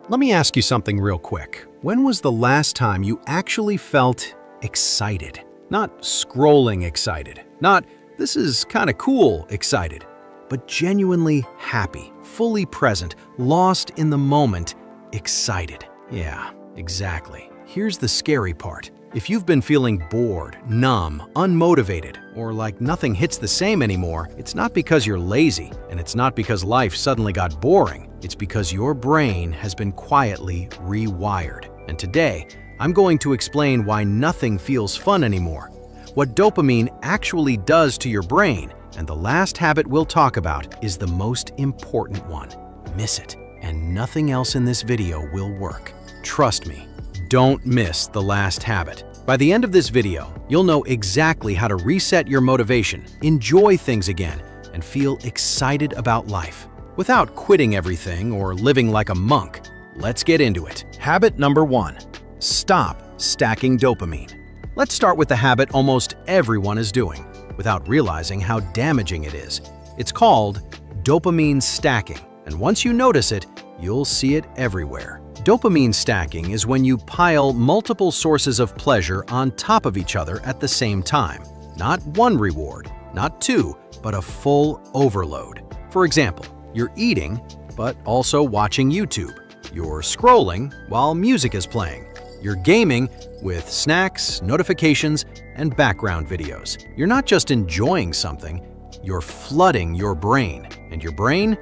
Let me ask you something real quick. When was the last time you actually felt excited? Not scrolling excited, not "this is kind of cool" excited, but genuinely happy, fully present, lost in the moment, excited. Yeah, exactly. Here's the scary part. If you've been feeling bored, numb, unmotivated, or like nothing hits the same anymore, it's not because you're lazy, and it's not because life suddenly got boring. It's because your brain has been quietly rewired. And today, I'm going to explain why nothing feels fun anymore, what dopamine actually does to your brain, and the last habit we'll talk about is the most important one. Miss it, and nothing else in this video will work. Trust me. Don't miss the last habit. By the end of this video, you'll know exactly how to reset your motivation, enjoy things again, and feel excited about life without quitting everything or living like a monk. Let's get into it. Habit number 1. Stop stacking dopamine. Let's start with the habit almost everyone is doing without realizing how damaging it is. It's called dopamine stacking, and once you notice it, you'll see it everywhere. Dopamine stacking is when you pile multiple sources of pleasure on top of each other at the same time. Not one reward, not two, but a full overload. For example, you're eating, but also watching YouTube. You're scrolling while music is playing. You're gaming with snacks, notifications, and background videos. You're not just enjoying something, you're flooding your brain. And your brain,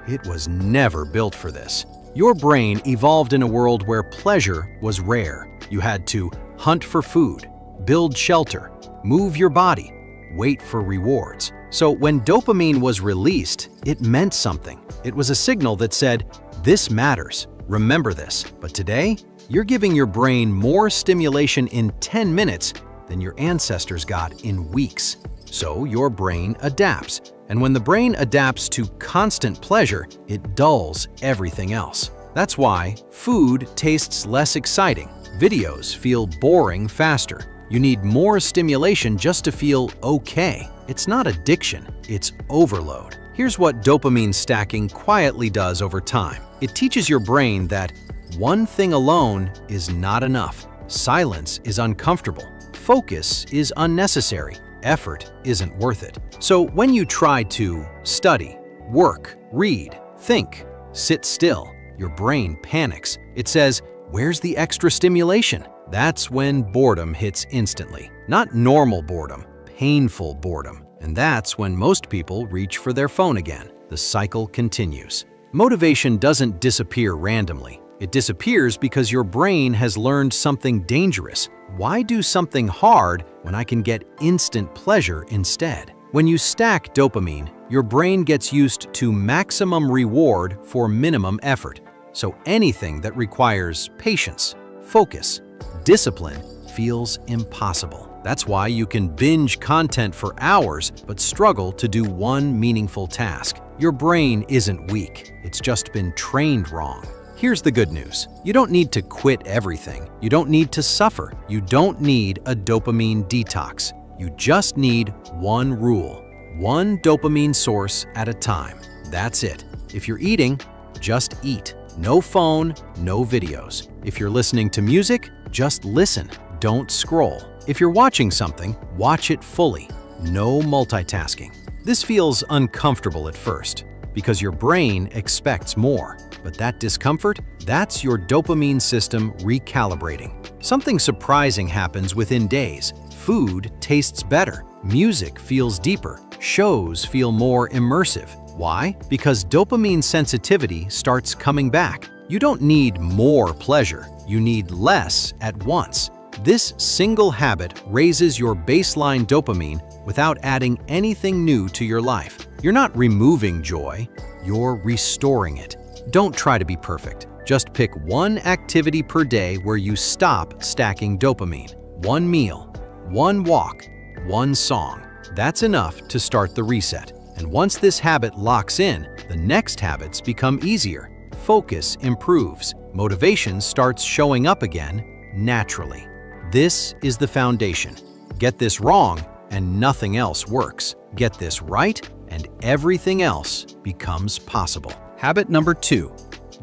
it was never built for this. Your brain evolved in a world where pleasure was rare. You had to hunt for food, build shelter, move your body, wait for rewards. So when dopamine was released, it meant something. It was a signal that said, "This matters, remember this." But today, you're giving your brain more stimulation in 10 minutes than your ancestors got in weeks. So your brain adapts. And when the brain adapts to constant pleasure, it dulls everything else. That's why food tastes less exciting. Videos feel boring faster. You need more stimulation just to feel okay. It's not addiction, it's overload. Here's what dopamine stacking quietly does over time. It teaches your brain that one thing alone is not enough. Silence is uncomfortable. Focus is unnecessary. Effort isn't worth it. So when you try to study, work, read, think, sit still, your brain panics. It says, "Where's the extra stimulation?" That's when boredom hits instantly. Not normal boredom, painful boredom. And that's when most people reach for their phone again. The cycle continues. Motivation doesn't disappear randomly. It disappears because your brain has learned something dangerous. Why do something hard when I can get instant pleasure instead? When you stack dopamine, your brain gets used to maximum reward for minimum effort. So anything that requires patience, focus, discipline feels impossible. That's why you can binge content for hours but struggle to do one meaningful task. Your brain isn't weak, it's just been trained wrong. Here's the good news. You don't need to quit everything. You don't need to suffer. You don't need a dopamine detox. You just need one rule. One dopamine source at a time. That's it. If you're eating, just eat. No phone, no videos. If you're listening to music, just listen. Don't scroll. If you're watching something, watch it fully. No multitasking. This feels uncomfortable at first because your brain expects more. But that discomfort, that's your dopamine system recalibrating. Something surprising happens within days. Food tastes better. Music feels deeper. Shows feel more immersive. Why? Because dopamine sensitivity starts coming back. You don't need more pleasure. You need less at once. This single habit raises your baseline dopamine without adding anything new to your life. You're not removing joy, you're restoring it. Don't try to be perfect. Just pick one activity per day where you stop stacking dopamine. One meal, one walk, one song. That's enough to start the reset. And once this habit locks in, the next habits become easier. Focus improves. Motivation starts showing up again naturally. This is the foundation. Get this wrong, and nothing else works. Get this right, and everything else becomes possible. Habit number 2.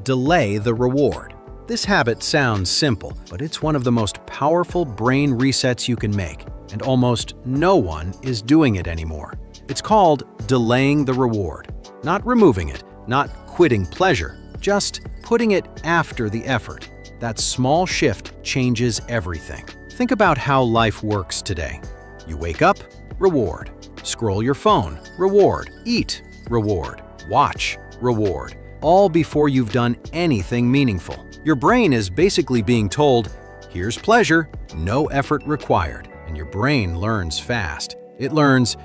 delay the reward. This habit sounds simple, but it's one of the most powerful brain resets you can make, and almost no one is doing it anymore. It's called delaying the reward. Not removing it, not quitting pleasure, just putting it after the effort. That small shift changes everything. Think about how life works today. You wake up, reward. Scroll your phone, reward. Eat, reward. Watch, reward. All before you've done anything meaningful. Your brain is basically being told, here's pleasure, no effort required. And your brain learns fast. It learns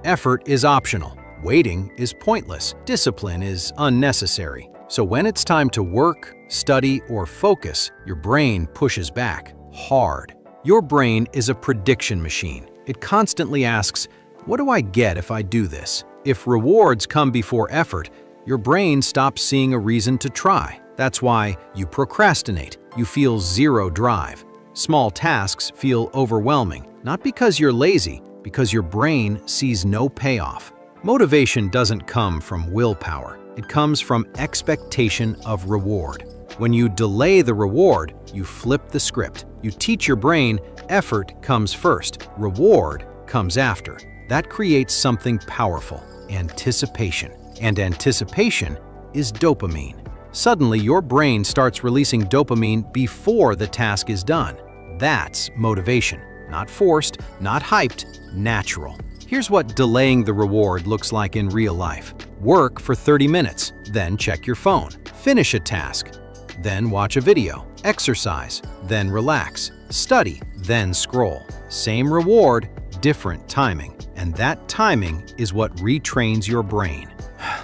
effort is optional, waiting is pointless, discipline is unnecessary. So when it's time to work, study, or focus, your brain pushes back hard. Your brain is a prediction machine. It constantly asks, what do I get if I do this? If rewards come before effort, your brain stops seeing a reason to try. That's why you procrastinate. You feel zero drive. Small tasks feel overwhelming, not because you're lazy, because your brain sees no payoff. Motivation doesn't come from willpower. It comes from expectation of reward. When you delay the reward, you flip the script. You teach your brain effort comes first, reward comes after. That creates something powerful, anticipation. And anticipation is dopamine. Suddenly, your brain starts releasing dopamine before the task is done. That's motivation. Not forced, not hyped, natural. Here's what delaying the reward looks like in real life. Work for 30 minutes, then check your phone. Finish a task, then watch a video. Exercise, then relax. Study, then scroll. Same reward, different timing. And that timing is what retrains your brain.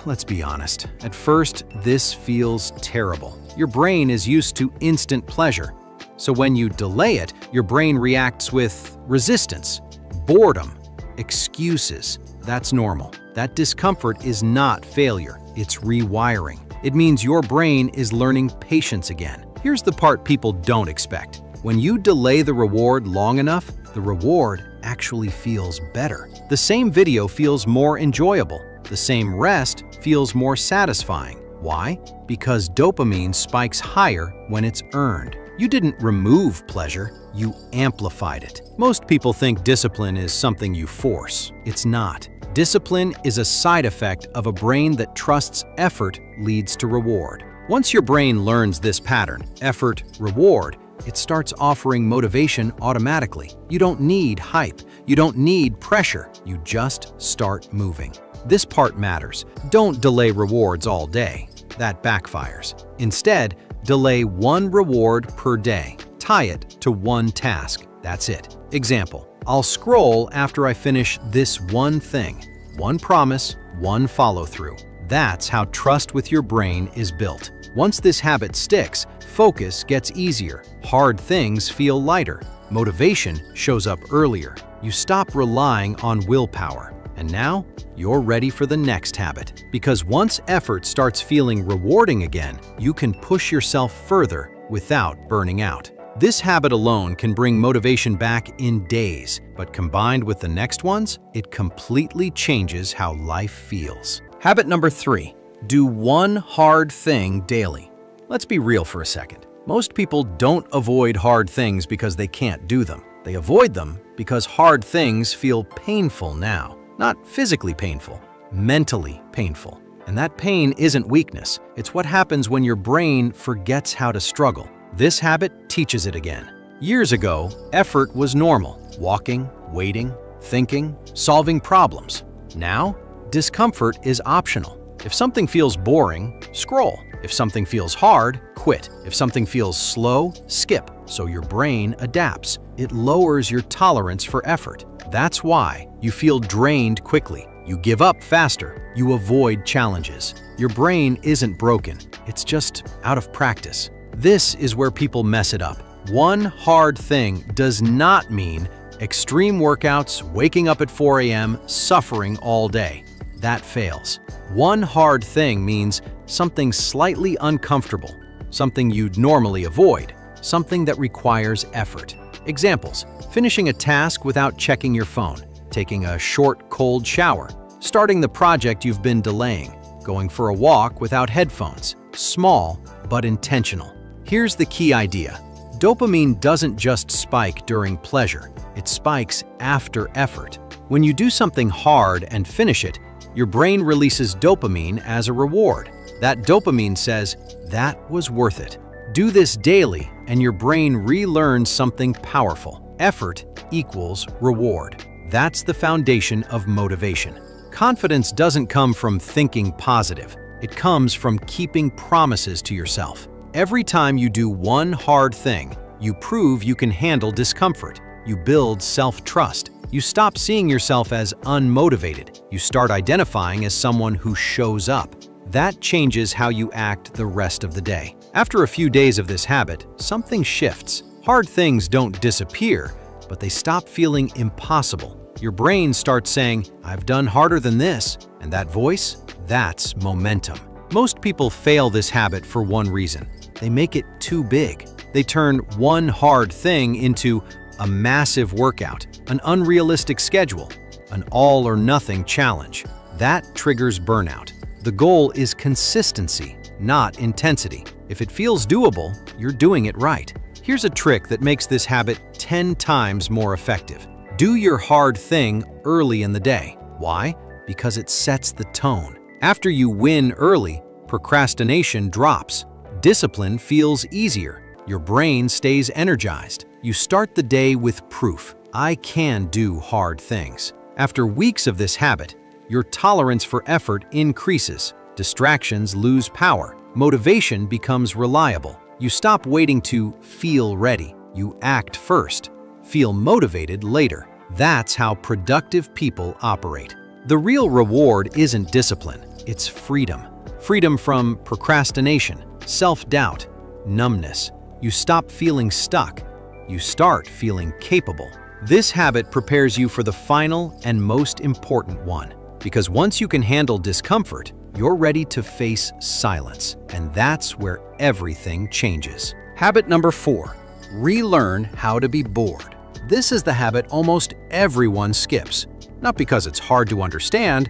Let's be honest. At first, this feels terrible. Your brain is used to instant pleasure. So when you delay it, your brain reacts with resistance, boredom, excuses. That's normal. That discomfort is not failure. It's rewiring. It means your brain is learning patience again. Here's the part people don't expect. When you delay the reward long enough, the reward actually feels better. The same video feels more enjoyable. The same rest feels more satisfying. Why? Because dopamine spikes higher when it's earned. You didn't remove pleasure, you amplified it. Most people think discipline is something you force. It's not. Discipline is a side effect of a brain that trusts effort leads to reward. Once your brain learns this pattern, effort, reward, it starts offering motivation automatically. You don't need hype. You don't need pressure. You just start moving. This part matters. Don't delay rewards all day. That backfires. Instead, delay one reward per day. Tie it to one task. That's it. Example, I'll scroll after I finish this one thing. One promise, one follow-through. That's how trust with your brain is built. Once this habit sticks, focus gets easier. Hard things feel lighter. Motivation shows up earlier. You stop relying on willpower. And now, you're ready for the next habit. Because once effort starts feeling rewarding again, you can push yourself further without burning out. This habit alone can bring motivation back in days, but combined with the next ones, it completely changes how life feels. Habit number 3, do one hard thing daily. Let's be real for a second. Most people don't avoid hard things because they can't do them. They avoid them because hard things feel painful now. Not physically painful, mentally painful. And that pain isn't weakness. It's what happens when your brain forgets how to struggle. This habit teaches it again. Years ago, effort was normal. Walking, waiting, thinking, solving problems. Now, discomfort is optional. If something feels boring, scroll. If something feels hard, quit. If something feels slow, skip. So your brain adapts. It lowers your tolerance for effort. That's why you feel drained quickly. You give up faster. You avoid challenges. Your brain isn't broken. It's just out of practice. This is where people mess it up. One hard thing does not mean extreme workouts, waking up at 4 a.m., suffering all day. That fails. One hard thing means something slightly uncomfortable, something you'd normally avoid, something that requires effort. Examples: finishing a task without checking your phone, taking a short, cold shower, starting the project you've been delaying, going for a walk without headphones. Small but intentional. Here's the key idea. Dopamine doesn't just spike during pleasure, it spikes after effort. When you do something hard and finish it, your brain releases dopamine as a reward. That dopamine says, "That was worth it." Do this daily, and your brain relearns something powerful. Effort equals reward. That's the foundation of motivation. Confidence doesn't come from thinking positive. It comes from keeping promises to yourself. Every time you do one hard thing, you prove you can handle discomfort. You build self-trust. You stop seeing yourself as unmotivated. You start identifying as someone who shows up. That changes how you act the rest of the day. After a few days of this habit, something shifts. Hard things don't disappear, but they stop feeling impossible. Your brain starts saying, "I've done harder than this," and that voice, that's momentum. Most people fail this habit for one reason. They make it too big. They turn one hard thing into a massive workout, an unrealistic schedule, an all-or-nothing challenge. That triggers burnout. The goal is consistency, not intensity. If it feels doable, you're doing it right. Here's a trick that makes this habit 10 times more effective. Do your hard thing early in the day. Why? Because it sets the tone. After you win early, procrastination drops. Discipline feels easier. Your brain stays energized. You start the day with proof. I can do hard things. After weeks of this habit, your tolerance for effort increases. Distractions lose power. Motivation becomes reliable. You stop waiting to feel ready. You act first. Feel motivated later. That's how productive people operate. The real reward isn't discipline, it's freedom. Freedom from procrastination, self-doubt, numbness. You stop feeling stuck. You start feeling capable. This habit prepares you for the final and most important one. Because once you can handle discomfort, you're ready to face silence. And that's where everything changes. Habit number 4, relearn how to be bored. This is the habit almost everyone skips. Not because it's hard to understand,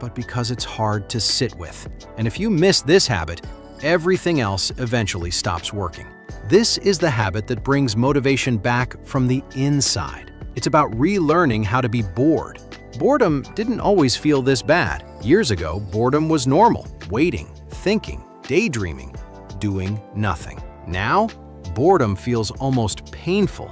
but because it's hard to sit with. And if you miss this habit, everything else eventually stops working. This is the habit that brings motivation back from the inside. It's about relearning how to be bored. Boredom didn't always feel this bad. Years ago, boredom was normal. Waiting, thinking, daydreaming, doing nothing. Now, boredom feels almost painful.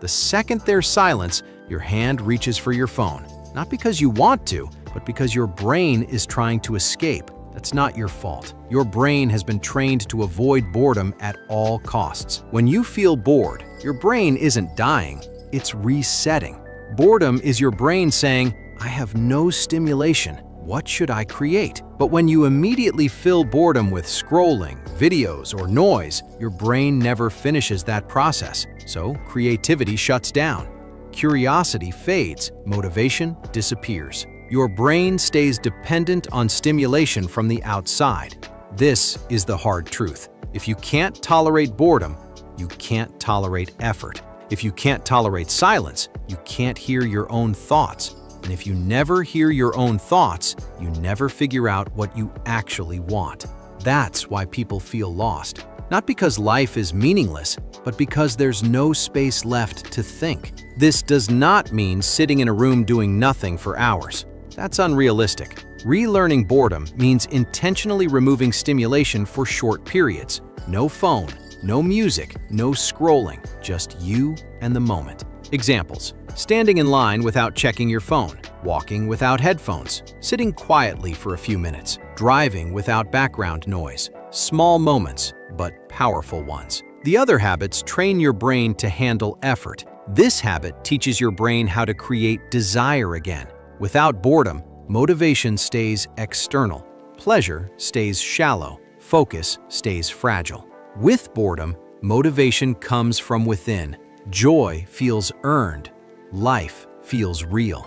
The second there's silence, your hand reaches for your phone. Not because you want to, but because your brain is trying to escape. That's not your fault. Your brain has been trained to avoid boredom at all costs. When you feel bored, your brain isn't dying, it's resetting. Boredom is your brain saying, "I have no stimulation. What should I create?" But when you immediately fill boredom with scrolling, videos, or noise, your brain never finishes that process. So creativity shuts down. Curiosity fades. Motivation disappears. Your brain stays dependent on stimulation from the outside. This is the hard truth. If you can't tolerate boredom, you can't tolerate effort. If you can't tolerate silence, you can't hear your own thoughts. And if you never hear your own thoughts, you never figure out what you actually want. That's why people feel lost. Not because life is meaningless, but because there's no space left to think. This does not mean sitting in a room doing nothing for hours. That's unrealistic. Relearning boredom means intentionally removing stimulation for short periods. No phone, no music, no scrolling, just you and the moment. Examples: standing in line without checking your phone, walking without headphones, sitting quietly for a few minutes, driving without background noise. Small moments, but powerful ones. The other habits train your brain to handle effort. This habit teaches your brain how to create desire again. Without boredom, motivation stays external, pleasure stays shallow, focus stays fragile. With boredom, motivation comes from within. Joy feels earned. Life feels real.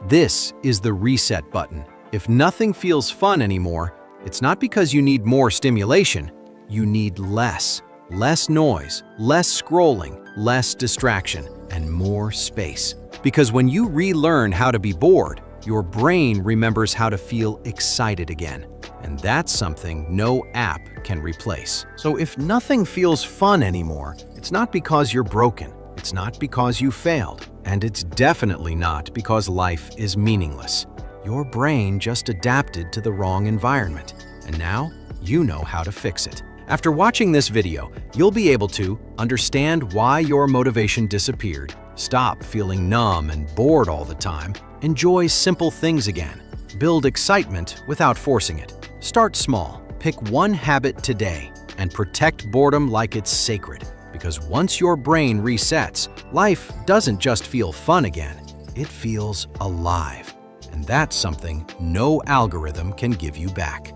This is the reset button. If nothing feels fun anymore, it's not because you need more stimulation. You need less. Less noise, less scrolling, less distraction, and more space. Because when you relearn how to be bored, your brain remembers how to feel excited again. and that's something no app can replace. So if nothing feels fun anymore, it's not because you're broken, it's not because you failed, and it's definitely not because life is meaningless. Your brain just adapted to the wrong environment, and now you know how to fix it. After watching this video, you'll be able to understand why your motivation disappeared, stop feeling numb and bored all the time, enjoy simple things again, build excitement without forcing it. Start small, pick one habit today, and protect boredom like it's sacred. Because once your brain resets, life doesn't just feel fun again, it feels alive. And that's something no algorithm can give you back.